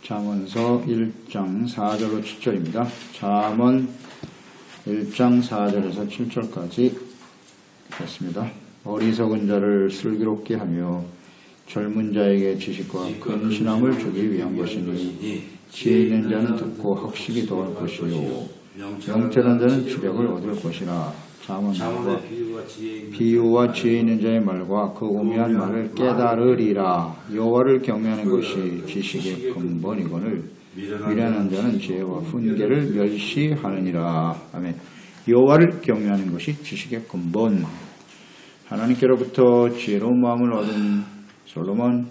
잠언서 1장 4절로 7절입니다. 잠언 1장 4절에서 7절까지 읽겠습니다. 어리석은 자를 슬기롭게 하며 젊은 자에게 지식과 근신함을 주기 위한 것이니 지혜 있는 자는 듣고 학식이 더할 것이요 명철한 자는 지력을 얻을 것이라. 잠언과 비유와 지혜 있는 자의 말과 그 오묘한 말을 깨달으리라. 여호와를 경외하는 것이 지식의 근본이거늘 미련한 자는 지혜와 훈계를 멸시하느니라. 아멘. 여호와를 경외하는 것이 지식의 근본. 하나님께로부터 지혜로운 마음을 얻은 솔로몬,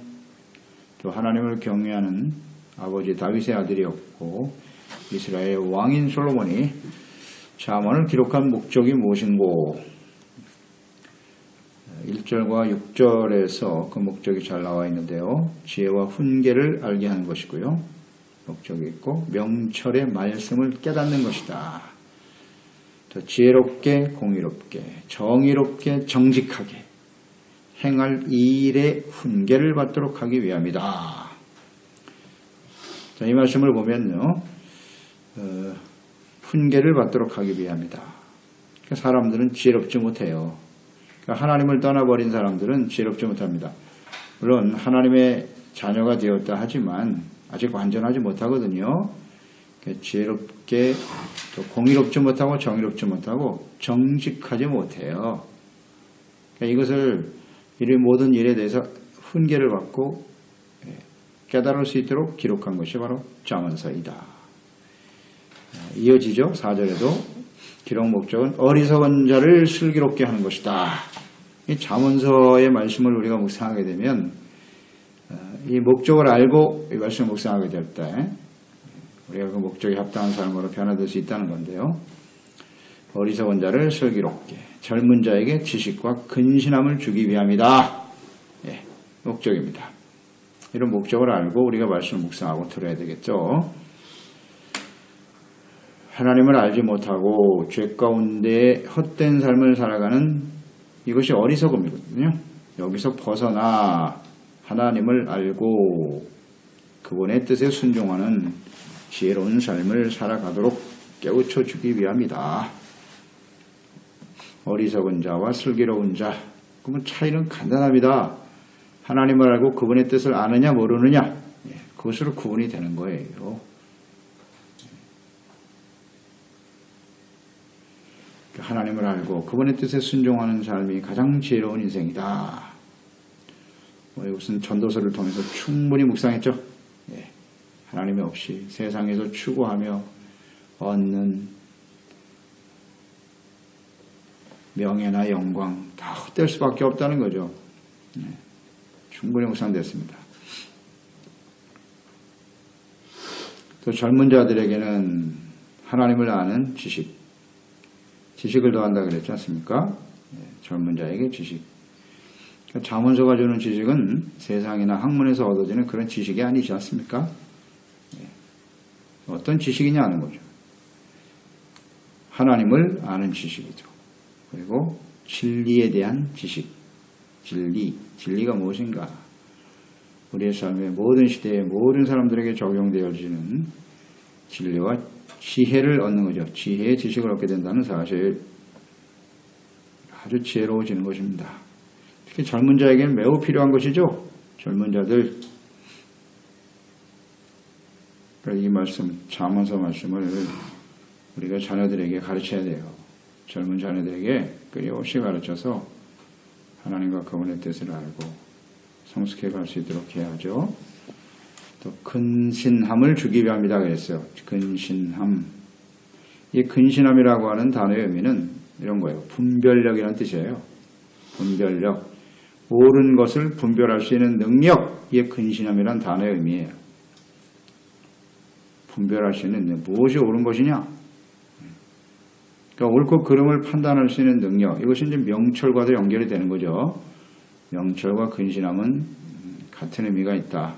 또 하나님을 경외하는 아버지 다윗의 아들이었고 이스라엘의 왕인 솔로몬이 잠언을 기록한 목적이 무엇인고, 1절과 6절에서 그 목적이 잘 나와 있는데요. 지혜와 훈계를 알게 하는 것이고요. 목적이 있고 명철의 말씀을 깨닫는 것이다. 더 지혜롭게 공의롭게 정의롭게 정직하게 행할 이 일의 훈계를 받도록 하기 위함이다. 자, 이 말씀을 보면요. 훈계를 받도록 하기 위함이다. 그러니까 사람들은 지혜롭지 못해요. 그러니까 하나님을 떠나버린 사람들은 지혜롭지 못합니다. 물론 하나님의 자녀가 되었다 하지만 아직 완전하지 못하거든요. 그러니까 지혜롭게 또 공의롭지 못하고 정의롭지 못하고 정직하지 못해요. 그러니까 이것을 이 모든 일에 대해서 훈계를 받고 깨달을 수 있도록 기록한 것이 바로 잠언서이다. 이어지죠. 4절에도 기록 목적은 어리석은 자를 슬기롭게 하는 것이다. 이 잠언서의 말씀을 우리가 묵상하게 되면 이 목적을 알고 이 말씀을 묵상하게 될 때 우리가 그 목적에 합당한 삶으로 변화될 수 있다는 건데요. 어리석은 자를 슬기롭게 젊은 자에게 지식과 근신함을 주기 위함이다. 예, 목적입니다. 이런 목적을 알고 우리가 말씀을 묵상하고 들어야 되겠죠. 하나님을 알지 못하고 죄 가운데 헛된 삶을 살아가는 이것이 어리석음이거든요. 여기서 벗어나 하나님을 알고 그분의 뜻에 순종하는 지혜로운 삶을 살아가도록 깨우쳐 주기 위함이다. 어리석은 자와 슬기로운 자, 그러면 차이는 간단합니다. 하나님을 알고 그분의 뜻을 아느냐 모르느냐, 그것으로 구분이 되는 거예요. 하나님을 알고 그분의 뜻에 순종하는 삶이 가장 지혜로운 인생이다. 이것은 전도서를 통해서 충분히 묵상했죠. 하나님이 없이 세상에서 추구하며 얻는 명예나 영광 다 헛될 수밖에 없다는 거죠. 충분히 묵상됐습니다. 또 젊은 자들에게는 하나님을 아는 지식을 더한다 그랬지 않습니까? 젊은 자에게 지식. 그러니까 잠언서가 주는 지식은 세상이나 학문에서 얻어지는 그런 지식이 아니지 않습니까? 어떤 지식이냐 하는 거죠. 하나님을 아는 지식이죠. 그리고 진리에 대한 지식. 진리가 무엇인가? 우리의 삶의 모든 시대에 모든 사람들에게 적용되어지는 진리와 지혜를 얻는 거죠. 지혜의 지식을 얻게 된다는 사실. 아주 지혜로워지는 것입니다. 특히 젊은 자에게는 매우 필요한 것이죠. 젊은 자들. 이 말씀, 잠언서 말씀을 우리가 자녀들에게 가르쳐야 돼요. 젊은 자녀들에게 끊임없이 가르쳐서 하나님과 그분의 뜻을 알고 성숙해 갈 수 있도록 해야죠. 또 근신함을 주기 위함이다 그랬어요. 근신함. 이 근신함이라고 하는 단어의 의미는 이런 거예요. 분별력이라는 뜻이에요. 분별력. 옳은 것을 분별할 수 있는 능력. 이게 근신함이라는 단어의 의미예요. 분별할 수 있는 무엇이 옳은 것이냐? 그러니까 옳고 그름을 판단할 수 있는 능력. 이것이 이제 명철과도 연결이 되는 거죠. 명철과 근신함은 같은 의미가 있다.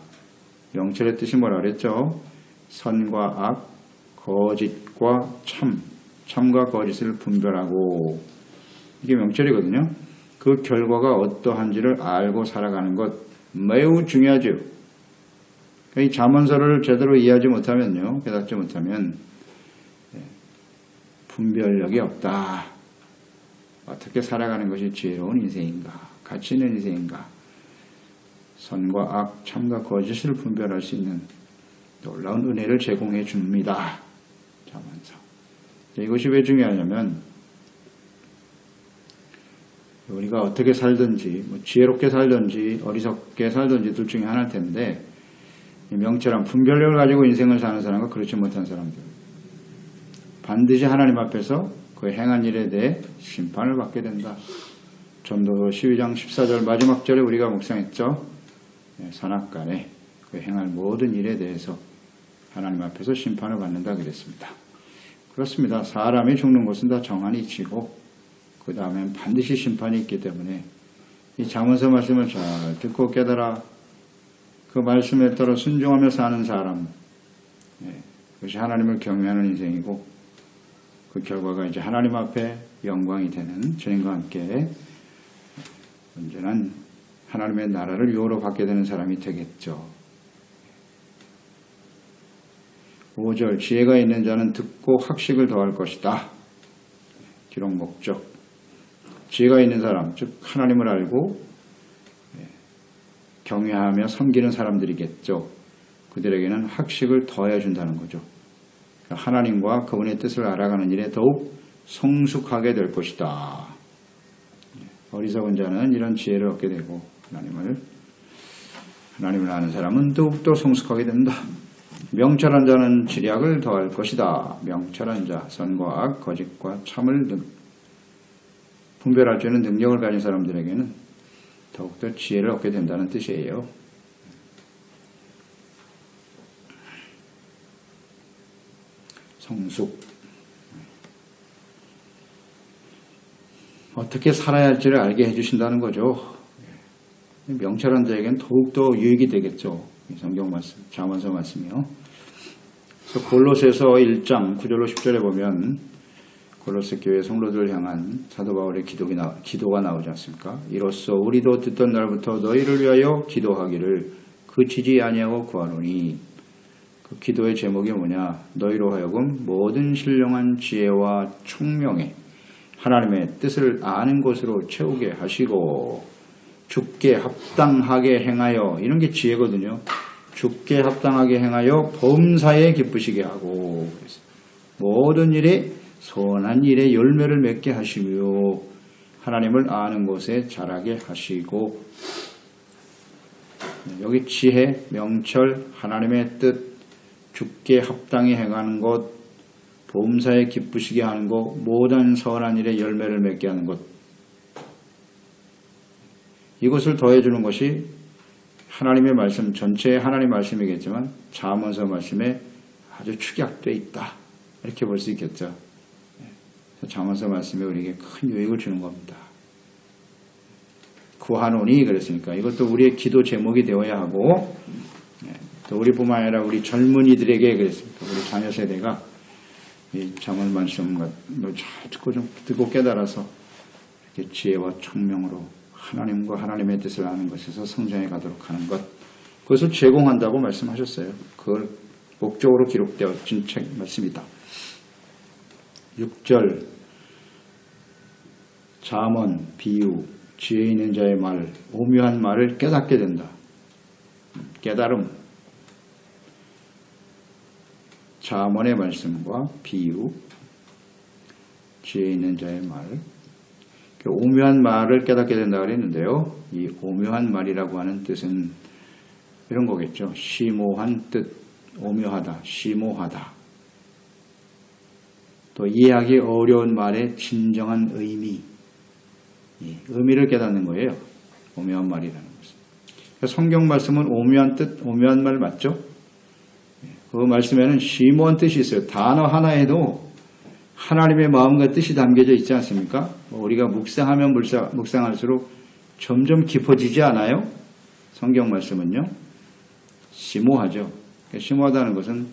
명철의 뜻이 뭐라 그랬죠? 선과 악, 거짓과 참과 거짓을 분별하고, 이게 명철이거든요. 그 결과가 어떠한지를 알고 살아가는 것 매우 중요하죠. 이 잠언서를 제대로 이해하지 못하면요, 깨닫지 못하면 분별력이 없다. 어떻게 살아가는 것이 지혜로운 인생인가, 가치 있는 인생인가, 선과 악, 참과 거짓을 분별할 수 있는 놀라운 은혜를 제공해 줍니다. 잠언서. 이것이 왜 중요하냐면 우리가 어떻게 살든지, 지혜롭게 살든지 어리석게 살든지 둘 중에 하나일 텐데, 명철한 분별력을 가지고 인생을 사는 사람과 그렇지 못한 사람들, 반드시 하나님 앞에서 그 행한 일에 대해 심판을 받게 된다. 전도서 12장 14절 마지막 절에 우리가 묵상했죠. 선악간에 그 행할 모든 일에 대해서 하나님 앞에서 심판을 받는다 그랬습니다. 그렇습니다. 사람이 죽는 것은 다 정한이 이치고 그 다음엔 반드시 심판이 있기 때문에 이 잠언서 말씀을 잘 듣고 깨달아 그 말씀에 따라 순종하며 사는 사람, 그것이 하나님을 경외하는 인생이고 그 결과가 이제 하나님 앞에 영광이 되는 주님과 함께 온전한 하나님의 나라를 유업으로 받게 되는 사람이 되겠죠. 5절 지혜가 있는 자는 듣고 학식을 더할 것이다. 기록 목적. 지혜가 있는 사람, 즉 하나님을 알고 경외하며 섬기는 사람들이겠죠. 그들에게는 학식을 더해준다는 거죠. 하나님과 그분의 뜻을 알아가는 일에 더욱 성숙하게 될 것이다. 어리석은 자는 이런 지혜를 얻게 되고 하나님을 아는 사람은 더욱더 성숙하게 된다. 명철한 자는 지략을 더할 것이다. 명철한 자, 선과 악, 거짓과 참을 분별할 수 있는 능력을 가진 사람들에게는 더욱더 지혜를 얻게 된다는 뜻이에요. 성숙. 어떻게 살아야 할지를 알게 해주신다는 거죠. 명철한 자에게는 더욱더 유익이 되겠죠. 성경 말씀, 잠언서 말씀이요. 그래서 골로새서 1장 9절로 10절에 보면 골로새 교회 성도들을 향한 사도 바울의 기도가 나오지 않습니까? 이로써 우리도 듣던 날부터 너희를 위하여 기도하기를 그치지 아니하고 구하노니, 그 기도의 제목이 뭐냐? 너희로 하여금 모든 신령한 지혜와 총명에 하나님의 뜻을 아는 것으로 채우게 하시고 주께 합당하게 행하여, 이런 게 지혜거든요. 주께 합당하게 행하여 범사에 기쁘시게 하고, 모든 일에 선한 일에 열매를 맺게 하시며 하나님을 아는 것에 자라게 하시고. 여기 지혜, 명철, 하나님의 뜻, 주께 합당히 행하는 것, 범사에 기쁘시게 하는 것, 모든 선한 일에 열매를 맺게 하는 것, 이것을 더해주는 것이 하나님의 말씀, 전체의 하나님 말씀이겠지만 잠언서 말씀에 아주 축약되어 있다, 이렇게 볼 수 있겠죠. 잠언서 말씀에 우리에게 큰 유익을 주는 겁니다. 구하노니 그랬으니까 이것도 우리의 기도 제목이 되어야 하고, 또 우리뿐만 아니라 우리 젊은이들에게 그랬습니다. 우리 자녀 세대가 이 잠언 말씀을 잘 듣고 깨달아서 이렇게 지혜와 총명으로 하나님과 하나님의 뜻을 아는 것에서 성장해 가도록 하는 것, 그것을 제공한다고 말씀하셨어요. 그걸 목적으로 기록되어진 책 말씀이다. 6절 잠언, 비유, 지혜 있는 자의 말, 오묘한 말을 깨닫게 된다. 깨달음. 잠언의 말씀과 비유, 지혜 있는 자의 말, 오묘한 말을 깨닫게 된다고 그랬는데요. 이 오묘한 말이라고 하는 뜻은 이런 거겠죠. 심오한 뜻, 오묘하다, 심오하다. 또 이해하기 어려운 말의 진정한 의미, 의미를 깨닫는 거예요. 오묘한 말이라는 것은. 성경 말씀은 오묘한 뜻, 오묘한 말 맞죠? 그 말씀에는 심오한 뜻이 있어요. 단어 하나에도 하나님의 마음과 뜻이 담겨져 있지 않습니까? 우리가 묵상하면 묵상할수록 점점 깊어지지 않아요? 성경 말씀은요. 심오하죠. 심오하다는 것은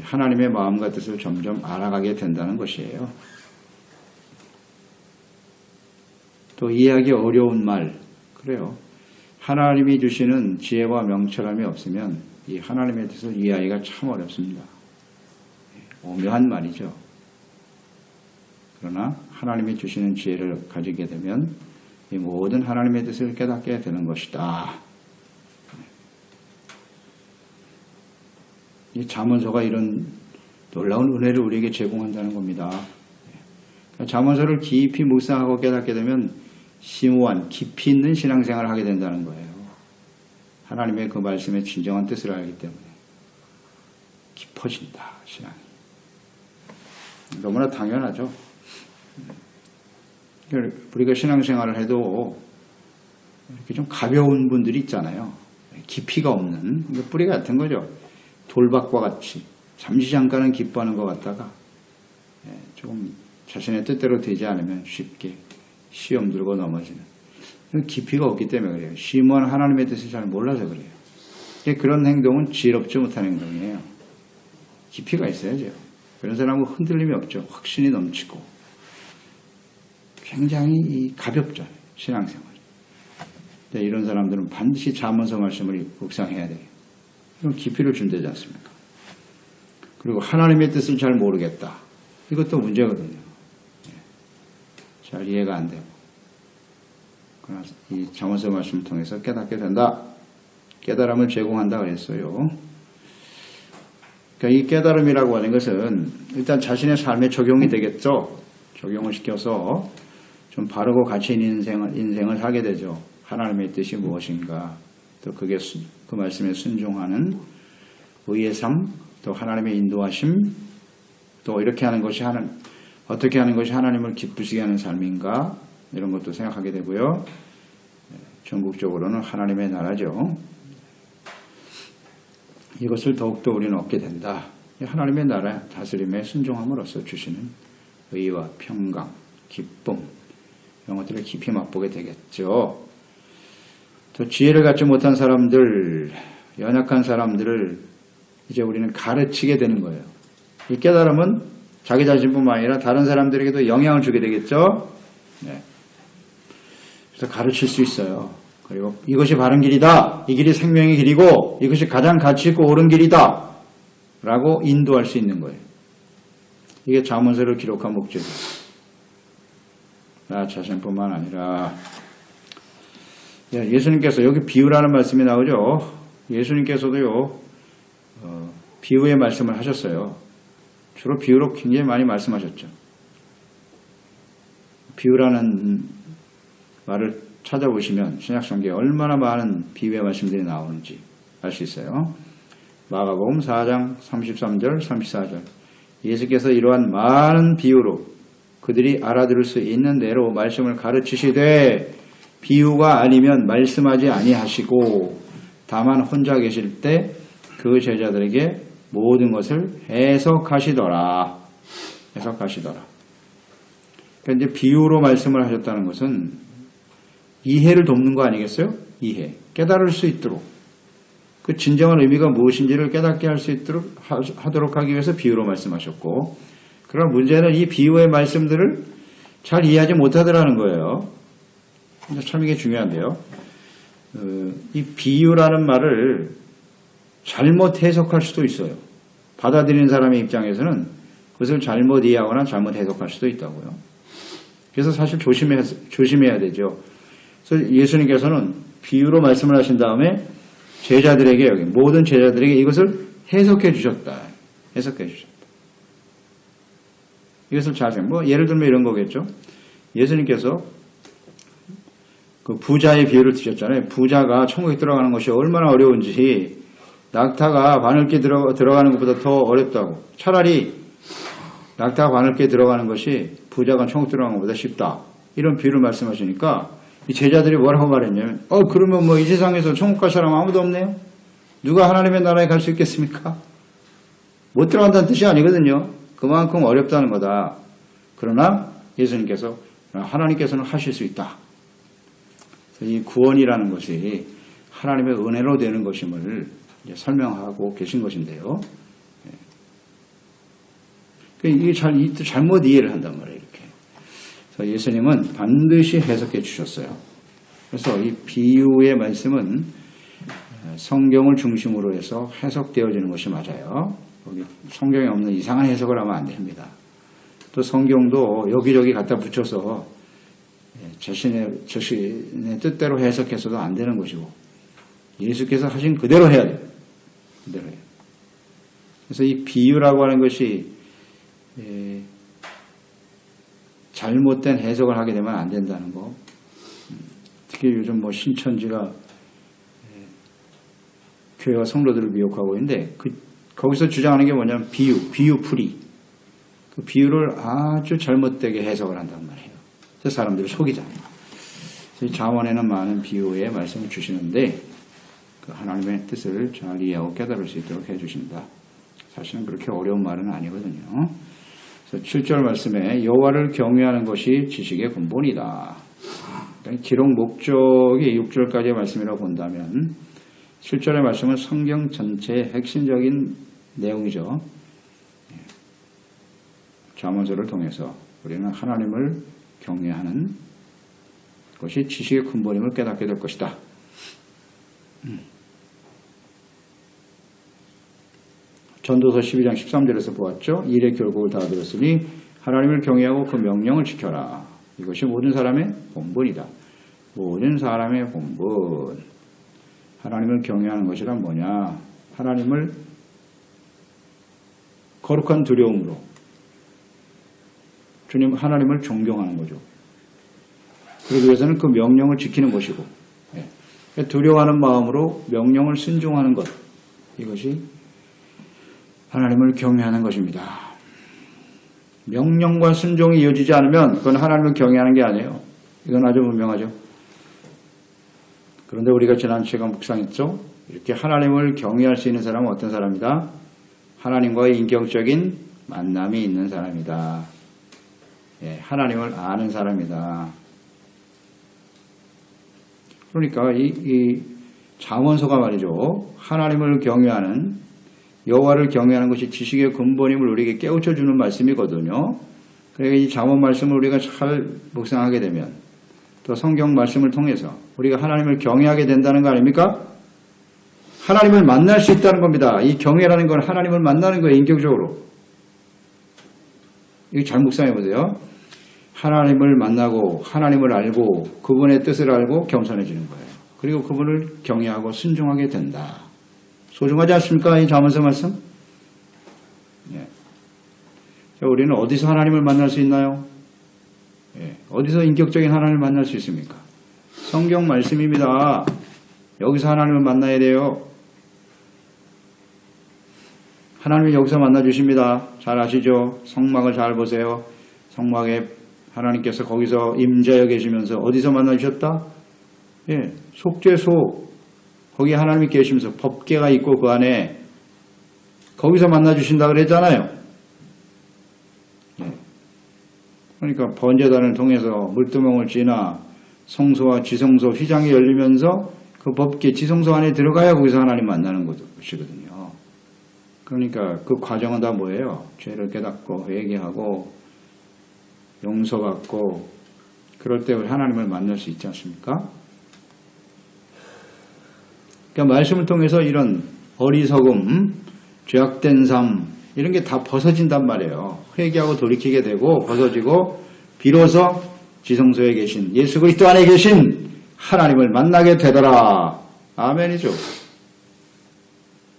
하나님의 마음과 뜻을 점점 알아가게 된다는 것이에요. 또 이해하기 어려운 말, 그래요. 하나님이 주시는 지혜와 명철함이 없으면 이 하나님에 대해서 이해하기가 참 어렵습니다. 오묘한 말이죠. 그러나 하나님이 주시는 지혜를 가지게 되면 이 모든 하나님의 뜻을 깨닫게 되는 것이다. 이 잠언서가 이런 놀라운 은혜를 우리에게 제공한다는 겁니다. 잠언서를 깊이 묵상하고 깨닫게 되면 심오한 깊이 있는 신앙생활을 하게 된다는 거예요. 하나님의 그 말씀의 진정한 뜻을 알기 때문에 깊어진다, 신앙이. 너무나 당연하죠. 우리가 신앙생활을 해도 이렇게 좀 가벼운 분들이 있잖아요. 깊이가 없는 뿌리 같은 거죠. 돌박과 같이 잠시 잠깐은 기뻐하는 것 같다가 조금 자신의 뜻대로 되지 않으면 쉽게 시험 들고 넘어지는 깊이가 없기 때문에 그래요. 심오한 하나님의 뜻을 잘 몰라서 그래요. 그런 행동은 지혜롭지 못한 행동이에요. 깊이가 있어야죠. 그런 사람은 흔들림이 없죠. 확신이 넘치고 굉장히 가볍죠. 신앙생활. 이런 사람들은 반드시 잠언서 말씀을 묵상해야 돼요. 그럼 깊이를 준다지 않습니까? 그리고 하나님의 뜻을 잘 모르겠다. 이것도 문제거든요. 잘 이해가 안 되고. 그러나 이 잠언서 말씀을 통해서 깨닫게 된다. 깨달음을 제공한다 그랬어요. 그러니까 이 깨달음이라고 하는 것은 일단 자신의 삶에 적용이 되겠죠. 적용을 시켜서 좀 바르고 가치 있는 인생을 살게 되죠. 하나님의 뜻이 무엇인가, 또 그게 그 말씀에 순종하는 의의 삶, 또 하나님의 인도하심, 또 이렇게 하는 것이 어떻게 하는 것이 하나님을 기쁘시게 하는 삶인가, 이런 것도 생각하게 되고요. 전국적으로는 하나님의 나라죠. 이것을 더욱더 우리는 얻게 된다. 하나님의 나라 다스림에 순종함으로써 주시는 의와 평강, 기쁨, 이런 것들을 깊이 맛보게 되겠죠. 또 지혜를 갖지 못한 사람들, 연약한 사람들을 이제 우리는 가르치게 되는 거예요. 이 깨달음은 자기 자신뿐만 아니라 다른 사람들에게도 영향을 주게 되겠죠. 네. 그래서 가르칠 수 있어요. 그리고 이것이 바른 길이다. 이 길이 생명의 길이고 이것이 가장 가치 있고 옳은 길이다. 라고 인도할 수 있는 거예요. 이게 잠언서를 기록한 목적이에요. 나 자신뿐만 아니라 예수님께서 여기 비유라는 말씀이 나오죠. 예수님께서도요. 비유의 말씀을 하셨어요. 주로 비유로 굉장히 많이 말씀하셨죠. 비유라는 말을 찾아보시면 신약성경에 얼마나 많은 비유의 말씀들이 나오는지 알 수 있어요. 마가복음 4장 33절 34절 예수께서 이러한 많은 비유로 그들이 알아들을 수 있는 대로 말씀을 가르치시되 비유가 아니면 말씀하지 아니하시고 다만 혼자 계실 때 그 제자들에게 모든 것을 해석하시더라. 그러니까 이제 비유로 말씀을 하셨다는 것은 이해를 돕는 거 아니겠어요? 이해. 깨달을 수 있도록. 그 진정한 의미가 무엇인지를 깨닫게 할 수 있도록 하도록 하기 위해서 비유로 말씀하셨고, 그러나 문제는 이 비유의 말씀들을 잘 이해하지 못하더라는 거예요. 참 이게 중요한데요. 이 비유라는 말을 잘못 해석할 수도 있어요. 받아들이는 사람의 입장에서는 그것을 잘못 이해하거나 잘못 해석할 수도 있다고요. 그래서 사실 조심해야 되죠. 그래서 예수님께서는 비유로 말씀을 하신 다음에 제자들에게 여기 모든 제자들에게 이것을 해석해 주셨다. 이것을 잘 예를 들면 이런 거겠죠. 예수님께서 그 부자의 비유를 드셨잖아요. 부자가 천국에 들어가는 것이 얼마나 어려운지 낙타가 바늘귀 들어가는 것보다 더 어렵다고. 차라리 낙타가 바늘귀에 들어가는 것이 부자가 천국 들어가는 것보다 쉽다. 이런 비유를 말씀하시니까 이 제자들이 뭐라고 말했냐면 그러면 이 세상에서 천국 갈 사람 아무도 없네요. 누가 하나님의 나라에 갈 수 있겠습니까? 못 들어간다는 뜻이 아니거든요. 그만큼 어렵다는 거다. 그러나 예수님께서 하나님께서는 하실 수 있다. 이 구원이라는 것이 하나님의 은혜로 되는 것임을 이제 설명하고 계신 것인데요. 이게 잘못 이해를 한단 말이에요. 이렇게. 그래서 예수님은 반드시 해석해 주셨어요. 그래서 이 비유의 말씀은 성경을 중심으로 해서 해석되어지는 것이 맞아요. 여기 성경에 없는 이상한 해석을 하면 안 됩니다. 또 성경도 여기저기 갖다 붙여서 자신의 뜻대로 해석해서도 안 되는 것이고 예수께서 하신 그대로 해야 돼요. 그대로 해요. 그래서 이 비유라고 하는 것이 잘못된 해석을 하게 되면 안 된다는 거. 특히 요즘 신천지가 교회와 성도들을 미혹하고 있는데 거기서 주장하는 게 뭐냐면 비유풀이. 그 비유를 아주 잘못되게 해석을 한단 말이에요. 그래서 사람들을 속이잖아요. 잠언에는 많은 비유의 말씀을 주시는데 그 하나님의 뜻을 잘 이해하고 깨달을 수 있도록 해주신다. 사실은 그렇게 어려운 말은 아니거든요. 그래서 7절 말씀에 여호와를 경외하는 것이 지식의 근본이다. 기록 목적이 6절까지의 말씀이라고 본다면 7절의 말씀은 성경 전체의 핵심적인 내용이죠. 잠언서를 통해서 우리는 하나님을 경외하는 것이 지식의 근본임을 깨닫게 될 것이다. 전도서 12장 13절에서 보았죠. 일의 결국을 다 들었으니 하나님을 경외하고 그 명령을 지켜라. 이것이 모든 사람의 본분이다. 모든 사람의 본분. 하나님을 경외하는 것이란 뭐냐? 하나님을 거룩한 두려움으로 주님 하나님을 존경하는 거죠. 그러기 위해서는 그 명령을 지키는 것이고 두려워하는 마음으로 명령을 순종하는 것. 이것이 하나님을 경외하는 것입니다. 명령과 순종이 이어지지 않으면 그건 하나님을 경외하는 게 아니에요. 이건 아주 분명하죠. 그런데 우리가 지난 시간 묵상했죠. 이렇게 하나님을 경외할 수 있는 사람은 어떤 사람이다? 하나님과의 인격적인 만남이 있는 사람이다. 하나님을 아는 사람이다. 그러니까 이 잠언서가 말이죠. 하나님을 경외하는 여호와를 경외하는 것이 지식의 근본임을 우리에게 깨우쳐 주는 말씀이거든요. 그러니까 이 잠언 말씀을 우리가 잘 묵상하게 되면 또 성경 말씀을 통해서 우리가 하나님을 경외하게 된다는 거 아닙니까? 하나님을 만날 수 있다는 겁니다. 이 경외라는 건 하나님을 만나는 거예요. 인격적으로. 이거 잘 묵상해 보세요. 하나님을 만나고 하나님을 알고 그분의 뜻을 알고 겸손해지는 거예요. 그리고 그분을 경외하고 순종하게 된다. 소중하지 않습니까? 이 잠언서 말씀? 자, 우리는 어디서 하나님을 만날 수 있나요? 어디서 인격적인 하나님을 만날 수 있습니까? 성경 말씀입니다. 여기서 하나님을 만나야 돼요. 하나님이 여기서 만나주십니다. 잘 아시죠? 성막을 잘 보세요. 성막에 하나님께서 거기서 임재하여 계시면서 어디서 만나주셨다? 속죄소. 거기 하나님이 계시면서 법궤가 있고 그 안에 거기서 만나주신다 그랬잖아요. 그러니까 번제단을 통해서 물두멍을 지나 성소와 지성소 휘장이 열리면서 그 법궤 지성소 안에 들어가야 거기서 하나님 만나는 것이거든요. 그러니까 그 과정은 다 뭐예요? 죄를 깨닫고 회개하고 용서받고 그럴 때 하나님을 만날 수 있지 않습니까? 그러니까 말씀을 통해서 이런 어리석음, 죄악된 삶 이런 게 다 벗어진단 말이에요. 회개하고 돌이키게 되고 벗어지고 비로소 지성소에 계신 예수 그리스도 안에 계신 하나님을 만나게 되더라. 아멘이죠.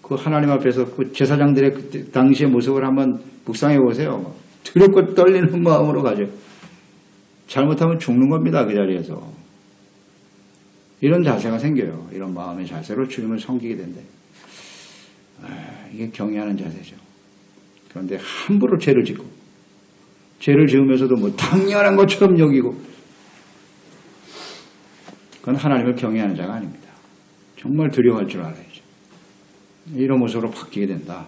그 하나님 앞에서 그 제사장들의 그때 당시의 모습을 한번 묵상해 보세요. 두렵고 떨리는 마음으로 가죠. 잘못하면 죽는 겁니다. 그 자리에서. 이런 자세가 생겨요. 이런 마음의 자세로 주님을 섬기게 된대. 이게 경외하는 자세죠. 그런데 함부로 죄를 짓고 죄를 지으면서도 뭐 당연한 것처럼 여기고 그건 하나님을 경외하는 자가 아닙니다. 정말 두려워할 줄 알아야죠. 이런 모습으로 바뀌게 된다.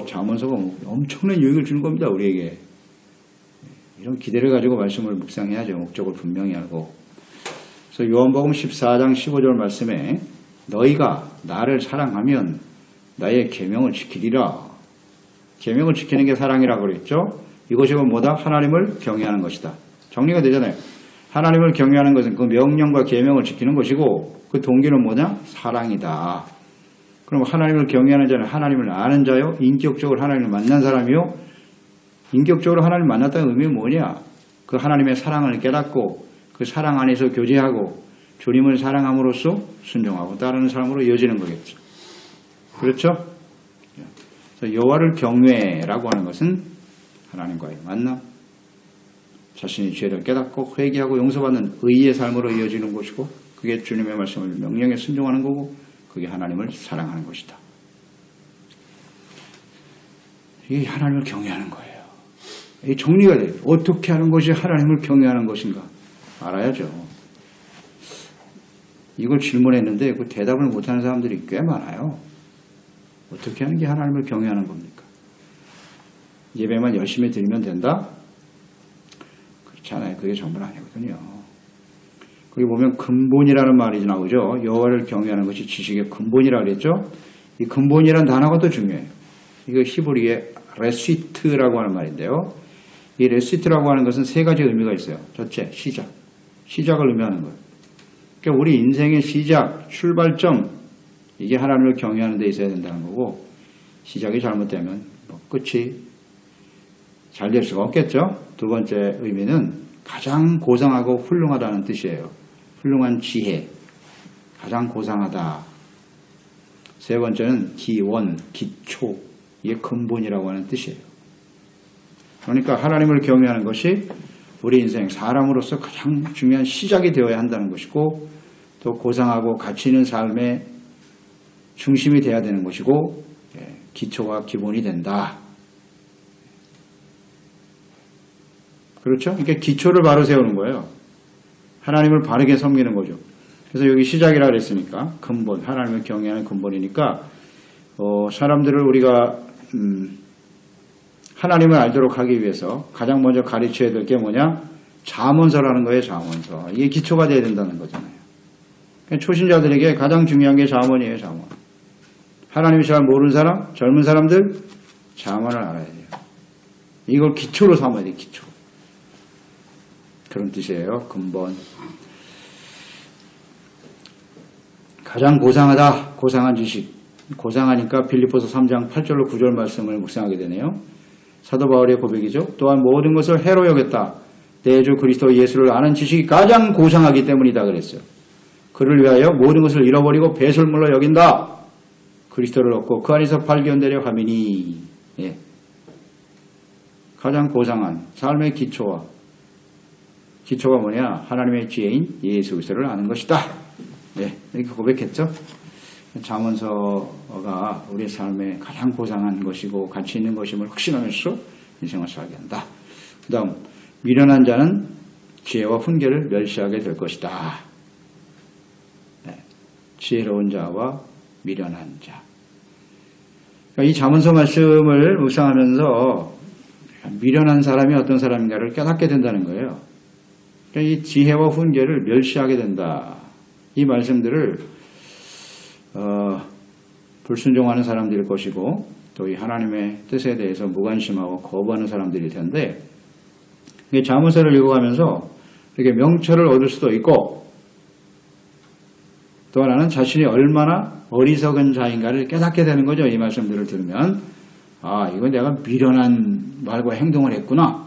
잠언서가 엄청난 유익을 주는 겁니다. 우리에게. 이런 기대를 가지고 말씀을 묵상해야죠. 목적을 분명히 알고. 그래서 요한복음 14장 15절 말씀에 너희가 나를 사랑하면 나의 계명을 지키리라. 계명을 지키는 게 사랑이라고 그랬죠. 이것이 뭐다? 하나님을 경외하는 것이다. 정리가 되잖아요. 하나님을 경외하는 것은 그 명령과 계명을 지키는 것이고 그 동기는 뭐냐? 사랑이다. 그럼 하나님을 경외하는 자는 하나님을 아는 자요, 인격적으로 하나님을 만난 사람이요. 인격적으로 하나님을 만났다는 의미는 뭐냐? 그 하나님의 사랑을 깨닫고 그 사랑 안에서 교제하고 주님을 사랑함으로써 순종하고 따르는 사람으로 이어지는 거겠죠. 그렇죠? 그래서 여호와를 경외라고 하는 것은 하나님과의 만남, 자신의 죄를 깨닫고 회개하고 용서받는 의의 삶으로 이어지는 것이고 그게 주님의 말씀을 명령에 순종하는 거고 그게 하나님을 사랑하는 것이다. 이게 하나님을 경외하는 거예요. 이 정리가 돼요. 어떻게 하는 것이 하나님을 경외하는 것인가 알아야죠. 이걸 질문했는데 그 대답을 못하는 사람들이 꽤 많아요. 어떻게 하는 게 하나님을 경외하는 겁니까? 예배만 열심히 드리면 된다? 그렇지 않아요. 그게 전부는 아니거든요. 거기 보면 근본이라는 말이 나오죠. 여호와를 경외하는 것이 지식의 근본이라고 그랬죠. 이 근본이라는 단어가 또 중요해요. 이거 히브리의 레시트라고 하는 말인데요. 이 레시트라고 하는 것은 세 가지 의미가 있어요. 첫째, 시작. 시작을 의미하는 거예요. 그러니까 우리 인생의 시작, 출발점, 이게 하나님을 경외하는 데 있어야 된다는 거고 시작이 잘못되면 끝이 잘 될 수가 없겠죠. 두 번째 의미는 가장 고상하고 훌륭하다는 뜻이에요. 훌륭한 지혜, 가장 고상하다. 세 번째는 기원, 기초, 이게 근본이라고 하는 뜻이에요. 그러니까 하나님을 경외하는 것이 우리 인생 사람으로서 가장 중요한 시작이 되어야 한다는 것이고 또 고상하고 가치 있는 삶의 중심이 되어야 되는 것이고 기초가 기본이 된다. 그렇죠? 그러니까 기초를 바로 세우는 거예요. 하나님을 바르게 섬기는 거죠. 그래서 여기 시작이라 그랬으니까 근본, 하나님을 경외하는 근본이니까 사람들을 우리가 하나님을 알도록 하기 위해서 가장 먼저 가르쳐야 될 게 뭐냐? 잠언서라는 거예요. 잠언서. 이게 기초가 돼야 된다는 거잖아요. 그러니까 초신자들에게 가장 중요한 게 잠언이에요. 잠언. 하나님을 잘 모르는 사람, 젊은 사람들 잠언을 알아야 돼요. 이걸 기초로 삼아야 돼요. 기초. 그런 뜻이에요. 근본. 가장 고상하다. 고상한 지식. 고상하니까 빌립보서 3장 8절로 9절 말씀을 묵상하게 되네요. 사도 바울의 고백이죠. 또한 모든 것을 해로 여겼다. 내 주 그리스도 예수를 아는 지식이 가장 고상하기 때문이다 그랬어요. 그를 위하여 모든 것을 잃어버리고 배설물로 여긴다. 그리스도를 얻고 그 안에서 발견되려 함이니. 예. 가장 고상한 삶의 기초가 뭐냐? 하나님의 지혜인 예수 그리스도를 아는 것이다. 네, 이렇게 고백했죠. 잠언서가 우리의 삶에 가장 고상한 것이고 가치 있는 것임을 확신하면서 인생을 살게 한다. 그 다음 미련한 자는 지혜와 훈계를 멸시하게 될 것이다. 네, 지혜로운 자와 미련한 자. 그러니까 이 잠언서 말씀을 묵상하면서 미련한 사람이 어떤 사람인가를 깨닫게 된다는 거예요. 그러니까 이 지혜와 훈계를 멸시하게 된다. 이 말씀들을 불순종하는 사람들일 것이고 또 이 하나님의 뜻에 대해서 무관심하고 거부하는 사람들일 텐데 잠언서를 읽어가면서 이렇게 명철을 얻을 수도 있고 또 하나는 자신이 얼마나 어리석은 자인가를 깨닫게 되는 거죠. 이 말씀들을 들으면 이건 내가 미련한 말과 행동을 했구나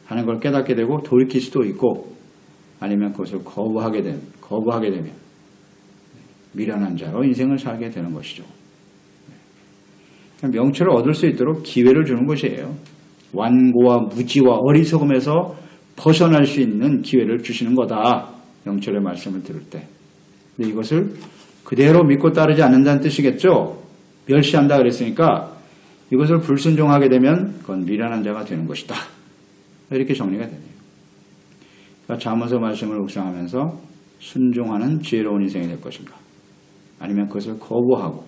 하는 걸 깨닫게 되고 돌이킬 수도 있고 아니면 그것을 거부하게 되면 미련한 자로 인생을 살게 되는 것이죠. 명철을 얻을 수 있도록 기회를 주는 것이에요. 완고와 무지와 어리석음에서 벗어날 수 있는 기회를 주시는 거다. 명철의 말씀을 들을 때. 근데 이것을 그대로 믿고 따르지 않는다는 뜻이겠죠. 멸시한다 그랬으니까 이것을 불순종하게 되면 그건 미련한 자가 되는 것이다. 이렇게 정리가 되네요. 그러니까 잠언서 말씀을 묵상하면서 순종하는 지혜로운 인생이 될 것인가 아니면 그것을 거부하고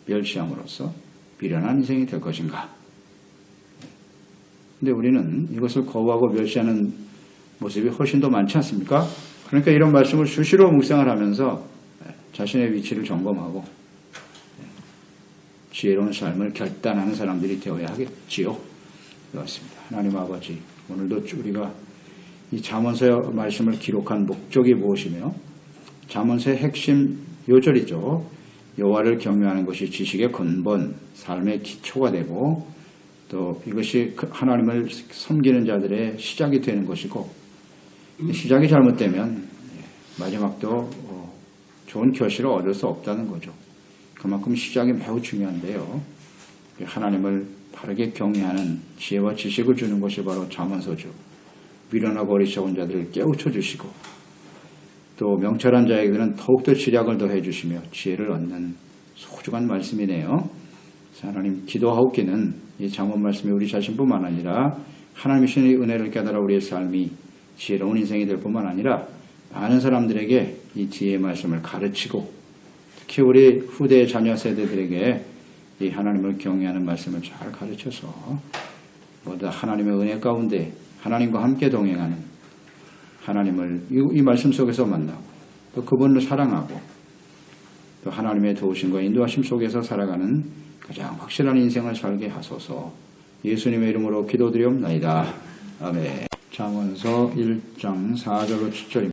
멸시함으로써 미련한 인생이 될 것인가. 근데 우리는 이것을 거부하고 멸시하는 모습이 훨씬 더 많지 않습니까? 그러니까 이런 말씀을 수시로 묵상을 하면서 자신의 위치를 점검하고 지혜로운 삶을 결단하는 사람들이 되어야 하겠지요. 그렇습니다. 하나님 아버지, 오늘도 우리가 이 잠언서의 말씀을 기록한 목적이 무엇이며 잠언서의 핵심 요절이죠. 여호와를 경외하는 것이 지식의 근본, 삶의 기초가 되고 또 이것이 하나님을 섬기는 자들의 시작이 되는 것이고 시작이 잘못되면 마지막도 좋은 결실을 얻을 수 없다는 거죠. 그만큼 시작이 매우 중요한데요. 하나님을 바르게 경외하는 지혜와 지식을 주는 것이 바로 잠언서죠. 미련하고 어리석은 자들을 깨우쳐 주시고 또 명철한 자에게는 더욱더 지략을 더해 주시며 지혜를 얻는 소중한 말씀이네요. 하나님 기도하옵기는 이 잠언 말씀이 우리 자신뿐만 아니라 하나님의 신의 은혜를 깨달아 우리의 삶이 지혜로운 인생이 될 뿐만 아니라 많은 사람들에게 이 지혜의 말씀을 가르치고 특히 우리 후대 자녀 세대들에게 이 하나님을 경외하는 말씀을 잘 가르쳐서 모두 하나님의 은혜 가운데 하나님과 함께 동행하는 하나님을 이 말씀 속에서 만나고 또 그분을 사랑하고 또 하나님의 도우심과 인도하심 속에서 살아가는 가장 확실한 인생을 살게 하소서. 예수님의 이름으로 기도드리옵나이다. 아멘. 잠언서 1장 4절로 7절입니다.